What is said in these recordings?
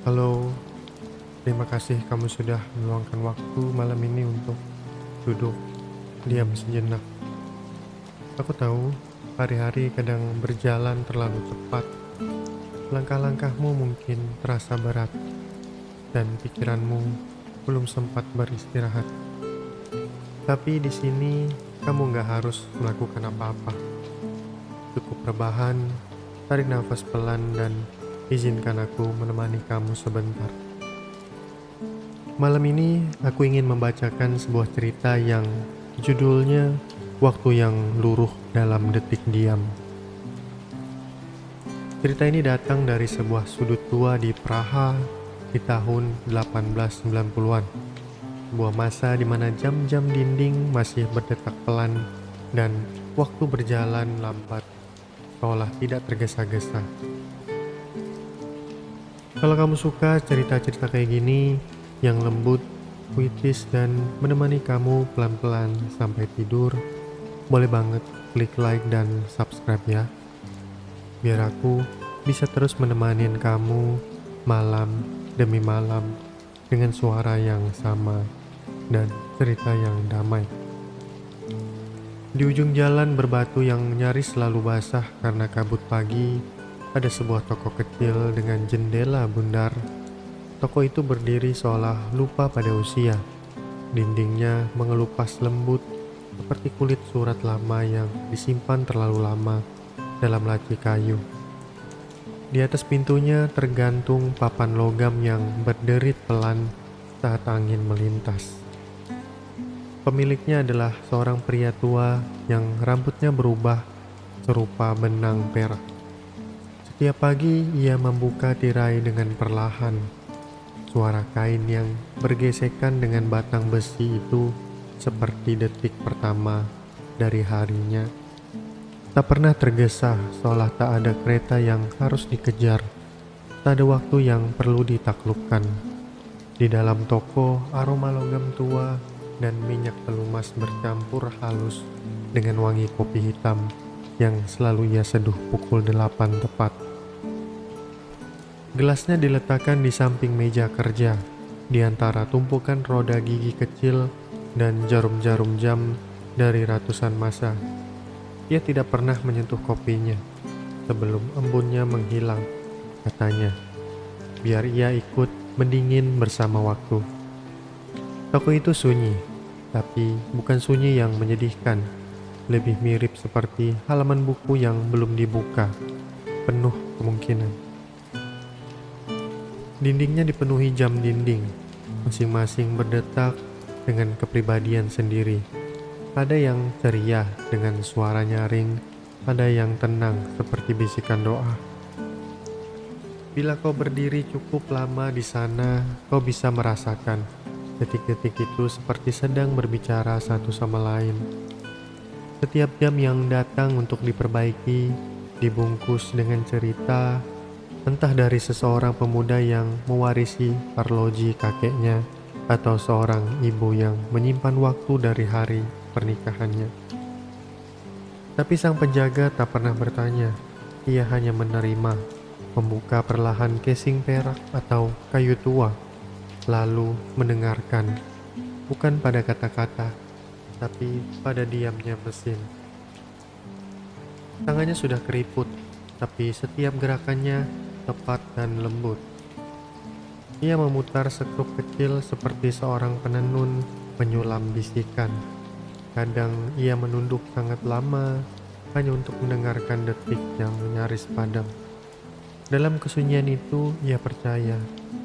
Halo, terima kasih kamu sudah meluangkan waktu malam ini untuk duduk diam sejenak. Aku tahu hari-hari kadang berjalan terlalu cepat. Langkah-langkahmu mungkin terasa berat dan pikiranmu belum sempat beristirahat. Tapi di sini kamu nggak harus melakukan apa-apa. Cukup rebahan, tarik nafas pelan dan izinkan aku menemani kamu sebentar. Malam ini aku ingin membacakan sebuah cerita yang judulnya Waktu yang Luruh dalam Detik Diam. Cerita ini datang dari sebuah sudut tua di Praha di tahun 1890-an. Sebuah masa di mana jam-jam dinding masih berdetak pelan dan waktu berjalan lambat seolah tidak tergesa-gesa. Kalau kamu suka cerita-cerita kayak gini yang lembut, puitis, dan menemani kamu pelan-pelan sampai tidur, boleh banget klik like dan subscribe ya. Biar aku bisa terus menemani kamu malam demi malam dengan suara yang sama dan cerita yang damai. Di ujung jalan berbatu yang nyaris selalu basah karena kabut pagi, ada sebuah toko kecil dengan jendela bundar. Toko itu berdiri seolah lupa pada usia. Dindingnya mengelupas lembut seperti kulit surat lama yang disimpan terlalu lama dalam laci kayu. Di atas pintunya tergantung papan logam yang berderit pelan saat angin melintas. Pemiliknya adalah seorang pria tua yang rambutnya berubah serupa benang perak. Setiap pagi ia membuka tirai dengan perlahan. Suara kain yang bergesekan dengan batang besi itu seperti detik pertama dari harinya. Tak pernah tergesa, seolah tak ada kereta yang harus dikejar. Tak ada waktu yang perlu ditaklukkan. Di dalam toko, aroma logam tua dan minyak pelumas bercampur halus dengan wangi kopi hitam yang selalu ia seduh pukul 8 tepat. Gelasnya diletakkan di samping meja kerja, di antara tumpukan roda gigi kecil dan jarum-jarum jam dari ratusan masa. Ia tidak pernah menyentuh kopinya sebelum embunnya menghilang, katanya, biar ia ikut mendingin bersama waktu. Toko itu sunyi, tapi bukan sunyi yang menyedihkan, lebih mirip seperti halaman buku yang belum dibuka, penuh kemungkinan. Dindingnya dipenuhi jam dinding, masing-masing berdetak dengan kepribadian sendiri. Ada yang ceria dengan suara nyaring, ada yang tenang seperti bisikan doa. Bila kau berdiri cukup lama di sana, kau bisa merasakan detik-detik itu seperti sedang berbicara satu sama lain. Setiap jam yang datang untuk diperbaiki, dibungkus dengan cerita, entah dari seseorang pemuda yang mewarisi arloji kakeknya atau seorang ibu yang menyimpan waktu dari hari pernikahannya. Tapi sang penjaga tak pernah bertanya, ia hanya menerima, membuka perlahan casing perak atau kayu tua, lalu mendengarkan, bukan pada kata-kata, tapi pada diamnya mesin. Tangannya sudah keriput, tapi setiap gerakannya tepat dan lembut. Ia memutar sekrup kecil seperti seorang penenun menyulam bisikan. Kadang ia menunduk sangat lama hanya untuk mendengarkan detik yang nyaris padam. Dalam kesunyian itu, ia percaya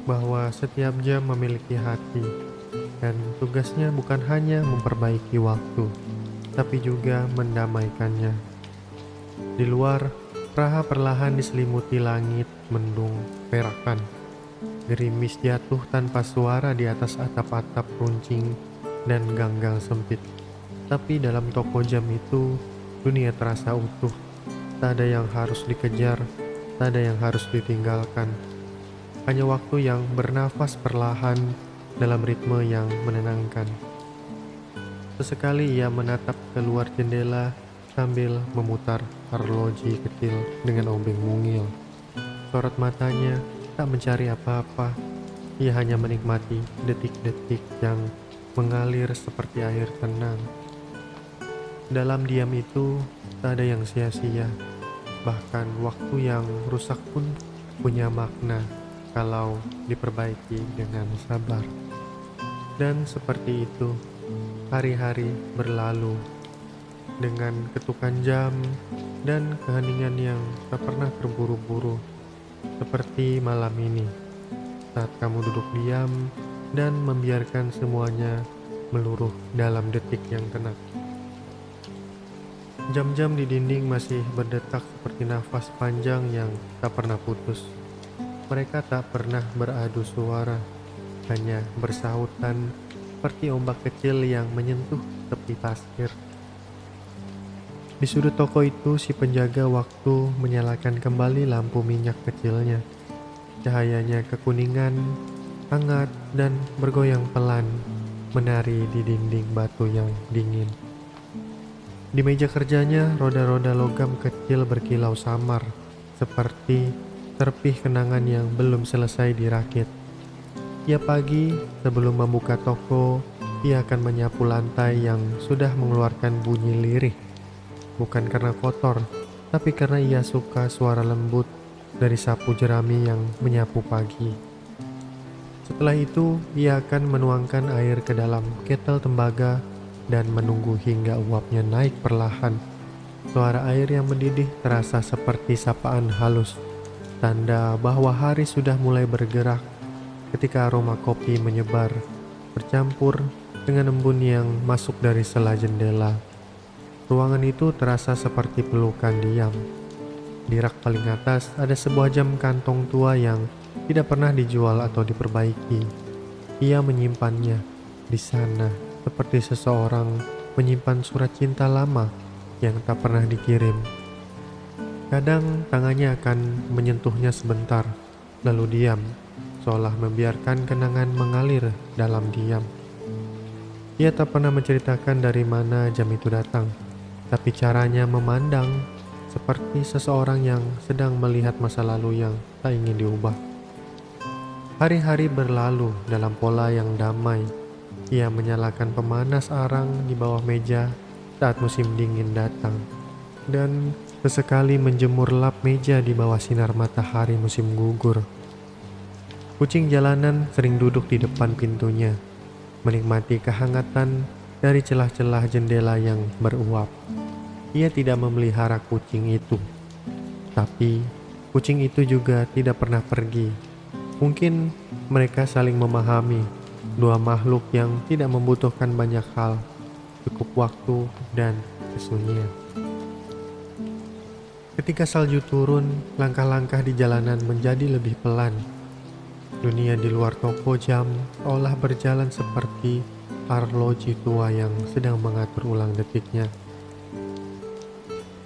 bahwa setiap jam memiliki hati, dan tugasnya bukan hanya memperbaiki waktu, tapi juga mendamaikannya. Di luar, Praha perlahan diselimuti langit mendung perakan. Gerimis jatuh tanpa suara di atas atap-atap runcing dan gang-gang sempit. Tapi dalam toko jam itu, dunia terasa utuh. Tak ada yang harus dikejar, tak ada yang harus ditinggalkan. Hanya waktu yang bernafas perlahan dalam ritme yang menenangkan. Sesekali ia menatap keluar jendela sambil memutar arloji kecil dengan obeng mungil. Sorot matanya tak mencari apa-apa. Ia hanya menikmati detik-detik yang mengalir seperti air tenang. Dalam diam itu, tak ada yang sia-sia. Bahkan waktu yang rusak pun punya makna kalau diperbaiki dengan sabar. Dan seperti itu, hari-hari berlalu dengan ketukan jam dan keheningan yang tak pernah terburu-buru. Seperti malam ini, saat kamu duduk diam dan membiarkan semuanya meluruh dalam detik yang tenang. Jam-jam di dinding masih berdetak seperti nafas panjang yang tak pernah putus. Mereka tak pernah beradu suara, hanya bersahutan seperti ombak kecil yang menyentuh tepi pasir. Di sudut toko itu, si penjaga waktu menyalakan kembali lampu minyak kecilnya. Cahayanya kekuningan, hangat, dan bergoyang pelan, menari di dinding batu yang dingin. Di meja kerjanya, roda-roda logam kecil berkilau samar, seperti terpih kenangan yang belum selesai dirakit. Tiap pagi, sebelum membuka toko, ia akan menyapu lantai yang sudah mengeluarkan bunyi lirih. Bukan karena kotor, tapi karena ia suka suara lembut dari sapu jerami yang menyapu pagi. Setelah itu, ia akan menuangkan air ke dalam ketel tembaga dan menunggu hingga uapnya naik perlahan. Suara air yang mendidih terasa seperti sapaan halus, tanda bahwa hari sudah mulai bergerak. Ketika aroma kopi menyebar, bercampur dengan embun yang masuk dari sela jendela, ruangan itu terasa seperti pelukan diam. Di rak paling atas ada sebuah jam kantong tua yang tidak pernah dijual atau diperbaiki. Ia menyimpannya di sana seperti seseorang menyimpan surat cinta lama yang tak pernah dikirim. Kadang tangannya akan menyentuhnya sebentar, lalu diam, seolah membiarkan kenangan mengalir dalam diam. Ia tak pernah menceritakan dari mana jam itu datang, tapi caranya memandang seperti seseorang yang sedang melihat masa lalu yang tak ingin diubah. Hari-hari berlalu dalam pola yang damai. Ia menyalakan pemanas arang di bawah meja saat musim dingin datang, dan sesekali menjemur lap meja di bawah sinar matahari musim gugur. Kucing jalanan sering duduk di depan pintunya, menikmati kehangatan dari celah-celah jendela yang beruap. Ia tidak memelihara kucing itu, tapi kucing itu juga tidak pernah pergi. Mungkin mereka saling memahami, dua makhluk yang tidak membutuhkan banyak hal, cukup waktu dan kesunyian. Ketika salju turun, langkah-langkah di jalanan menjadi lebih pelan. Dunia di luar toko jam seolah berjalan seperti arloji tua yang sedang mengatur ulang detiknya.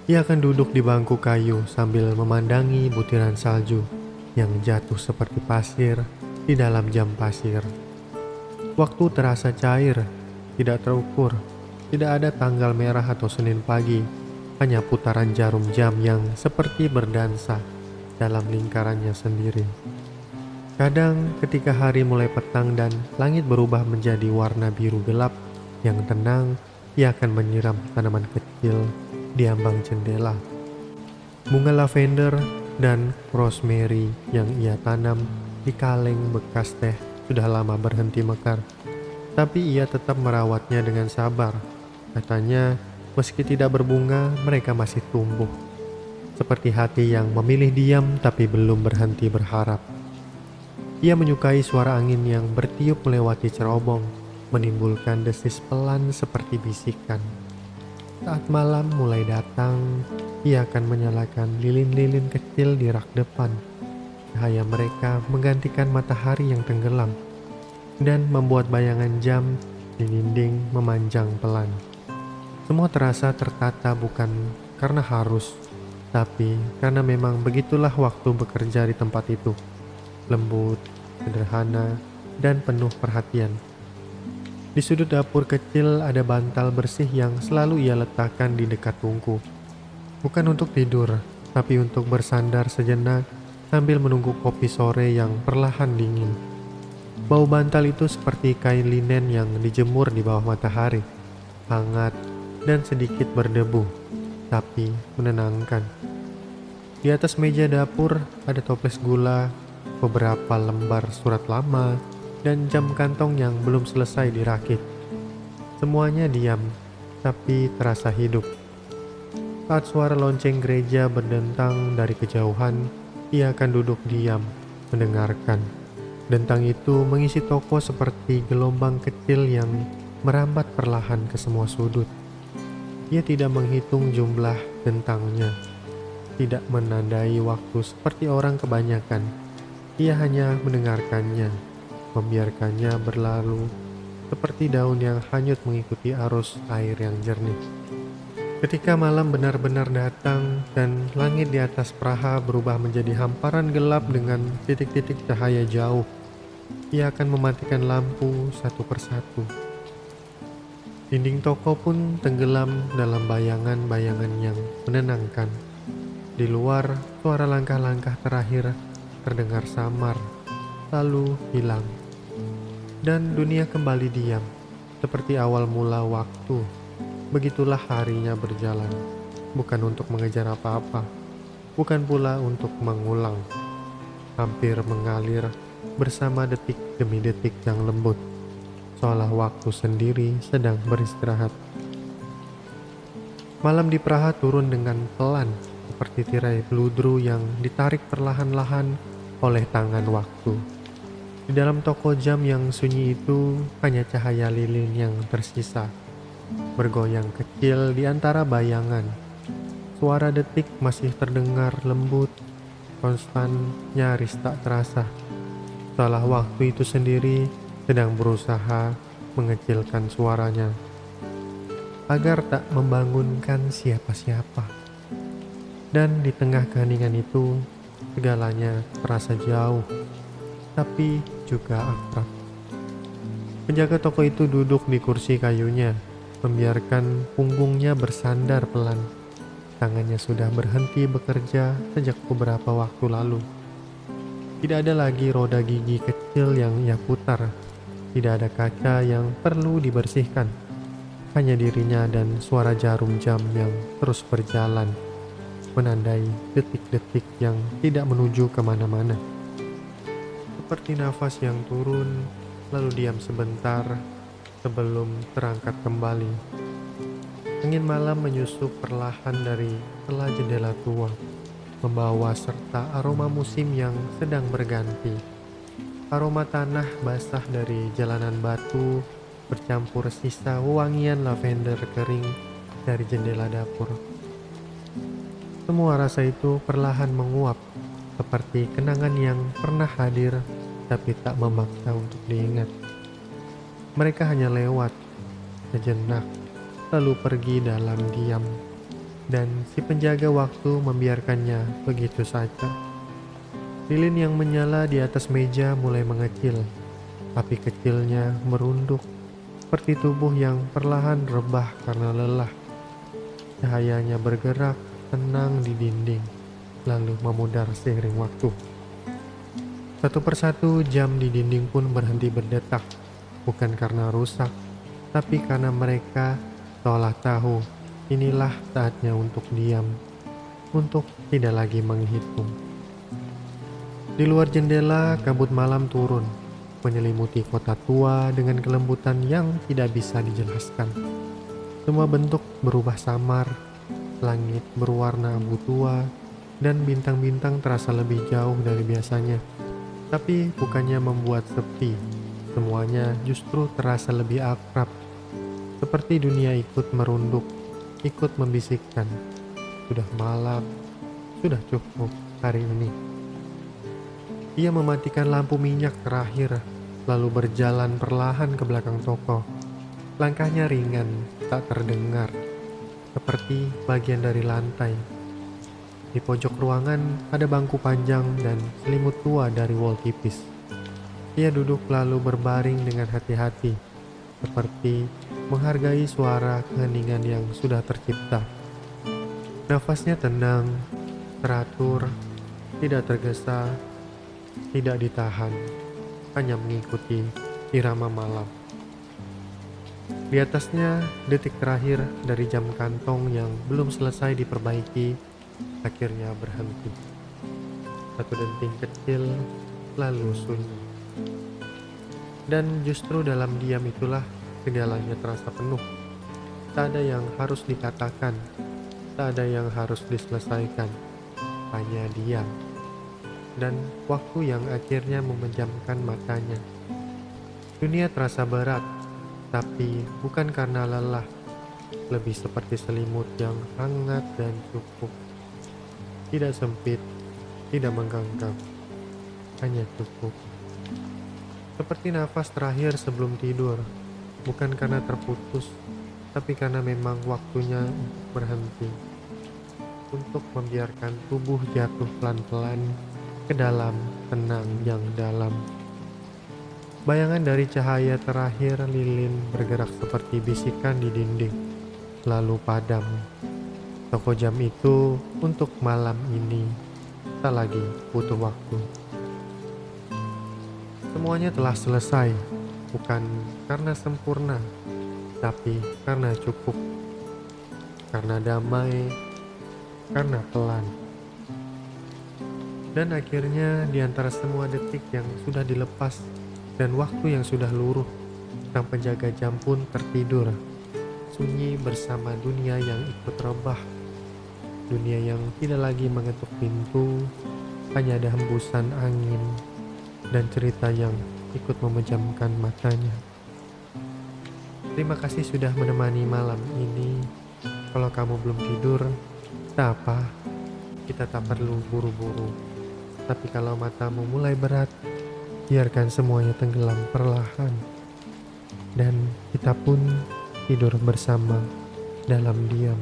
Ia akan duduk di bangku kayu sambil memandangi butiran salju yang jatuh seperti pasir di dalam jam pasir. Waktu terasa cair, tidak terukur, tidak ada tanggal merah atau Senin pagi, hanya putaran jarum jam yang seperti berdansa dalam lingkarannya sendiri. Kadang ketika hari mulai petang dan langit berubah menjadi warna biru gelap yang tenang, ia akan menyiram tanaman kecil di ambang jendela. Bunga lavender dan rosemary yang ia tanam di kaleng bekas teh sudah lama berhenti mekar, tapi ia tetap merawatnya dengan sabar. Katanya, meski tidak berbunga, mereka masih tumbuh. Seperti hati yang memilih diam tapi belum berhenti berharap. Ia menyukai suara angin yang bertiup melewati cerobong, menimbulkan desis pelan seperti bisikan. Saat malam mulai datang, ia akan menyalakan lilin-lilin kecil di rak depan. Cahaya mereka menggantikan matahari yang tenggelam dan membuat bayangan jam di dinding memanjang pelan. Semua terasa tertata bukan karena harus, tapi karena memang begitulah waktu bekerja di tempat itu. Lembut, sederhana, dan penuh perhatian. Di sudut dapur kecil ada bantal bersih yang selalu ia letakkan di dekat tungku. Bukan untuk tidur, tapi untuk bersandar sejenak sambil menunggu kopi sore yang perlahan dingin. Bau bantal itu seperti kain linen yang dijemur di bawah matahari, hangat dan sedikit berdebu, tapi menenangkan. Di atas meja dapur ada toples gula, beberapa lembar surat lama, dan jam kantong yang belum selesai dirakit. Semuanya diam, tapi terasa hidup. Saat suara lonceng gereja berdentang dari kejauhan, ia akan duduk diam, mendengarkan. Dentang itu mengisi toko seperti gelombang kecil yang merambat perlahan ke semua sudut. Ia tidak menghitung jumlah dentangnya, tidak menandai waktu seperti orang kebanyakan. Ia hanya mendengarkannya, membiarkannya berlalu seperti daun yang hanyut mengikuti arus air yang jernih. Ketika malam benar-benar datang dan langit di atas Praha berubah menjadi hamparan gelap dengan titik-titik cahaya jauh, ia akan mematikan lampu satu persatu. Dinding toko pun tenggelam dalam bayangan-bayangan yang menenangkan. Di luar, suara langkah-langkah terakhir terdengar samar, lalu hilang. Dan dunia kembali diam, seperti awal mula waktu. Begitulah harinya berjalan, bukan untuk mengejar apa-apa, bukan pula untuk mengulang. Hampir mengalir bersama detik demi detik yang lembut, seolah waktu sendiri sedang beristirahat. Malam di Praha turun dengan pelan, seperti tirai peludru yang ditarik perlahan-lahan oleh tangan waktu. Di dalam toko jam yang sunyi itu hanya cahaya lilin yang tersisa, bergoyang kecil di antara bayangan. Suara detik masih terdengar lembut, konstan, nyaris tak terasa. Seolah waktu itu sendiri sedang berusaha mengecilkan suaranya, agar tak membangunkan siapa-siapa. Dan di tengah keheningan itu, segalanya terasa jauh, tapi juga akrab. Penjaga toko itu duduk di kursi kayunya, membiarkan punggungnya bersandar pelan. Tangannya sudah berhenti bekerja sejak beberapa waktu lalu. Tidak ada lagi roda gigi kecil yang ia putar. Tidak ada kaca yang perlu dibersihkan. Hanya dirinya dan suara jarum jam yang terus berjalan, menandai detik-detik yang tidak menuju kemana-mana. Seperti nafas yang turun, lalu diam sebentar sebelum terangkat kembali. Angin malam menyusup perlahan dari celah jendela tua, membawa serta aroma musim yang sedang berganti. Aroma tanah basah dari jalanan batu bercampur sisa wewangian lavender kering dari jendela dapur. Semua rasa itu perlahan menguap, seperti kenangan yang pernah hadir tapi tak memaksa untuk diingat. Mereka hanya lewat sejenak, lalu pergi dalam diam, dan si penjaga waktu membiarkannya begitu saja. Lilin yang menyala di atas meja mulai mengecil, api kecilnya merunduk seperti tubuh yang perlahan rebah karena lelah. Cahayanya bergerak tenang di dinding, lalu memudar seiring waktu. Satu persatu jam di dinding pun berhenti berdetak, bukan karena rusak, tapi karena mereka seolah tahu inilah saatnya untuk diam, untuk tidak lagi menghitung. Di luar jendela, kabut malam turun, menyelimuti kota tua dengan kelembutan yang tidak bisa dijelaskan. Semua bentuk berubah samar, langit berwarna abu tua, dan bintang-bintang terasa lebih jauh dari biasanya. Tapi bukannya membuat sepi, semuanya justru terasa lebih akrab. Seperti dunia ikut merunduk, ikut membisikkan, sudah malam, sudah cukup hari ini. Ia mematikan lampu minyak terakhir, lalu berjalan perlahan ke belakang toko. Langkahnya ringan, tak terdengar, seperti bagian dari lantai. Di pojok ruangan ada bangku panjang dan selimut tua dari wol tipis. Ia duduk lalu berbaring dengan hati-hati, seperti menghargai suara keheningan yang sudah tercipta. Nafasnya tenang, teratur, tidak tergesa, tidak ditahan, hanya mengikuti irama malam. Di atasnya, detik terakhir dari jam kantong yang belum selesai diperbaiki akhirnya berhenti. Satu denting kecil, lalu sunyi. Dan justru dalam diam itulah segalanya terasa penuh. Tak ada yang harus dikatakan, tak ada yang harus diselesaikan, hanya diam. Dan waktu yang akhirnya memejamkan matanya. Dunia terasa berat, tapi bukan karena lelah, lebih seperti selimut yang hangat dan cukup. Tidak sempit, tidak menggenggam, hanya cukup. Seperti nafas terakhir sebelum tidur, bukan karena terputus, tapi karena memang waktunya berhenti. Untuk membiarkan tubuh jatuh pelan-pelan ke dalam tenang yang dalam. Bayangan dari cahaya terakhir lilin bergerak seperti bisikan di dinding, lalu padam. Toko jam itu untuk malam ini tak lagi butuh waktu. Semuanya telah selesai, bukan karena sempurna, tapi karena cukup, karena damai, karena pelan. Dan akhirnya di antara semua detik yang sudah dilepas dan waktu yang sudah luruh, sang penjaga jam pun tertidur, sunyi bersama dunia yang ikut rebah. Dunia yang tidak lagi mengetuk pintu, hanya ada hembusan angin dan cerita yang ikut memejamkan matanya. Terima kasih sudah menemani malam ini. Kalau kamu belum tidur, tak apa, kita tak perlu buru-buru. Tapi kalau matamu mulai berat, biarkan semuanya tenggelam perlahan. Dan kita pun tidur bersama dalam diam.